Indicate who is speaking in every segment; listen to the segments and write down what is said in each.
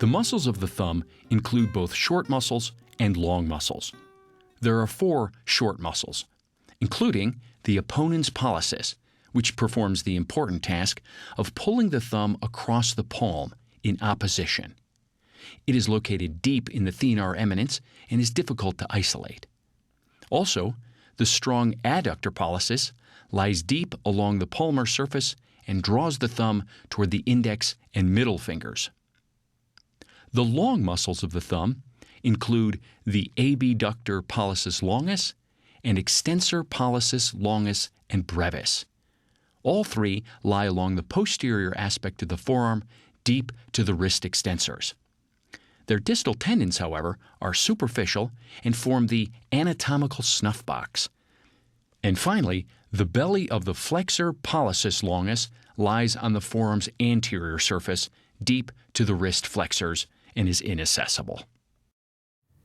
Speaker 1: The muscles of the thumb include both short muscles and long muscles. There are 4 short muscles, including the opponens pollicis, which performs the important task of pulling the thumb across the palm in opposition. It is located deep in the thenar eminence and is difficult to isolate. Also, the strong adductor pollicis lies deep along the palmar surface and draws the thumb toward the index and middle fingers. The long muscles of the thumb include the abductor pollicis longus and extensor pollicis longus and brevis. All 3 lie along the posterior aspect of the forearm, deep to the wrist extensors. Their distal tendons, however, are superficial and form the anatomical snuff box. And finally, the belly of the flexor pollicis longus lies on the forearm's anterior surface, deep to the wrist flexors, and is inaccessible.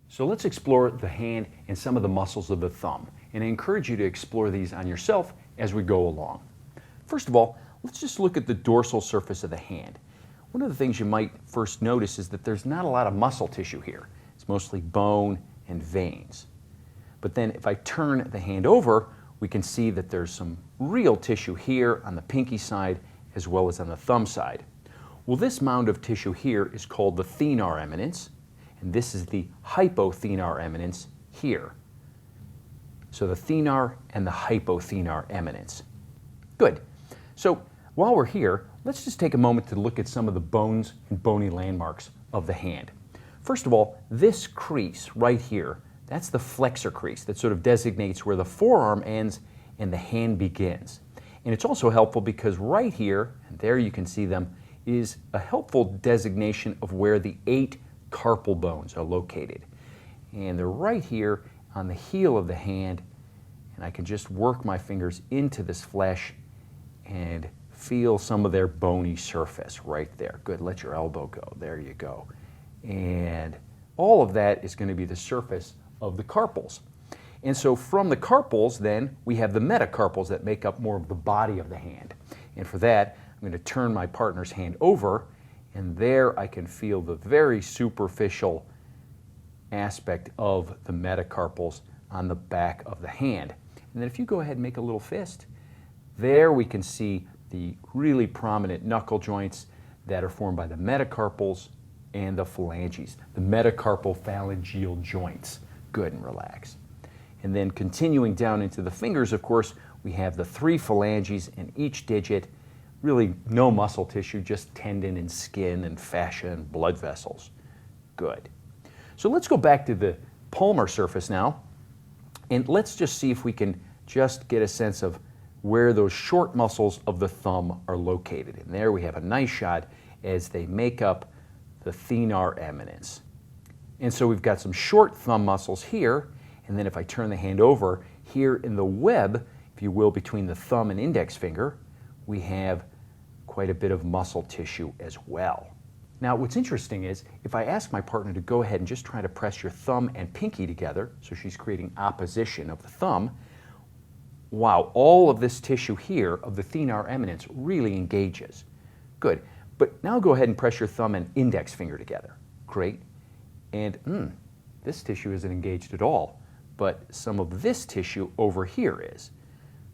Speaker 1: So let's explore the hand and some of the muscles of the thumb, and I encourage you to explore these on yourself as we go along. First of all, let's just look at the dorsal surface of the hand. One of the things you might first notice is that there's not a lot of muscle tissue here. It's mostly bone and veins. But then if I turn the hand over, we can see that there's some real tissue here on the pinky side as well as on the thumb side. Well, this mound of tissue here is called the thenar eminence, and this is the hypothenar eminence here. So the thenar and the hypothenar eminence. Good. So while we're here, let's just take a moment to look at some of the bones and bony landmarks of the hand. First of all, this crease right here, that's the flexor crease that sort of designates where the forearm ends and the hand begins. And it's also helpful because right here, and there you can see them, is a helpful designation of where the 8 carpal bones are located. And they're right here on the heel of the hand, and I can just work my fingers into this flesh and feel some of their bony surface right there. Good, let your elbow go, there you go. And all of that is going to be the surface of the carpals. And so from the carpals then, we have the metacarpals that make up more of the body of the hand. And for that, I'm going to turn my partner's hand over, and there I can feel the very superficial aspect of the metacarpals on the back of the hand. And then if you go ahead and make a little fist, there we can see the really prominent knuckle joints that are formed by the metacarpals and the phalanges, the metacarpal phalangeal joints. Good, and relax. And then continuing down into the fingers, of course, we have the 3 phalanges in each digit. Really no muscle tissue, just tendon and skin and fascia and blood vessels. Good. So let's go back to the palmar surface now, and let's just see if we can just get a sense of where those short muscles of the thumb are located. And there we have a nice shot as they make up the thenar eminence. And so we've got some short thumb muscles here, and then if I turn the hand over, here in the web, if you will, between the thumb and index finger, we have quite a bit of muscle tissue as well. Now, what's interesting is, if I ask my partner to go ahead and just try to press your thumb and pinky together, so she's creating opposition of the thumb, wow, all of this tissue here of the thenar eminence really engages. Good. But now go ahead and press your thumb and index finger together. Great. And this tissue isn't engaged at all, but some of this tissue over here is.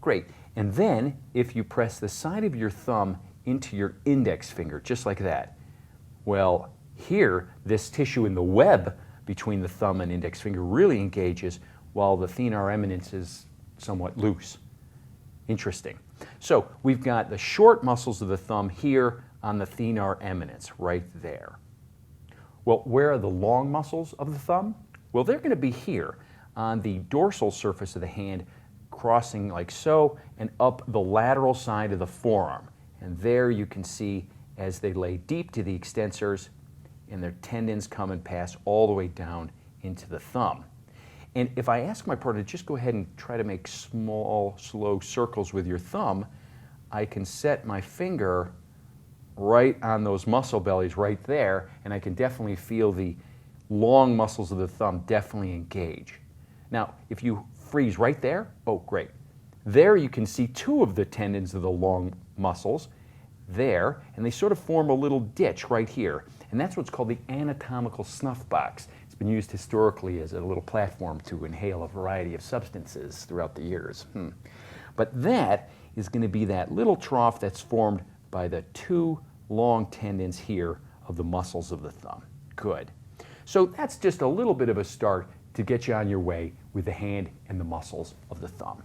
Speaker 1: Great. And then if you press the side of your thumb into your index finger, just like that, well, here, this tissue in the web between the thumb and index finger really engages, while the thenar eminence is somewhat loose. Interesting. So we've got the short muscles of the thumb here on the thenar eminence, right there. Well, where are the long muscles of the thumb? Well, they're going to be here on the dorsal surface of the hand, crossing like so, and up the lateral side of the forearm. And there you can see as they lay deep to the extensors, and their tendons come and pass all the way down into the thumb. And if I ask my partner to just go ahead and try to make small, slow circles with your thumb, I can set my finger right on those muscle bellies right there, and I can definitely feel the long muscles of the thumb definitely engage. Now, if you freeze right there, oh, great. There you can see 2 of the tendons of the long muscles. there, and they sort of form a little ditch right here. And that's what's called the anatomical snuff box. It's been used historically as a little platform to inhale a variety of substances throughout the years. But that is going to be that little trough that's formed by the two long tendons here of the muscles of the thumb. Good. So that's just a little bit of a start to get you on your way with the hand and the muscles of the thumb.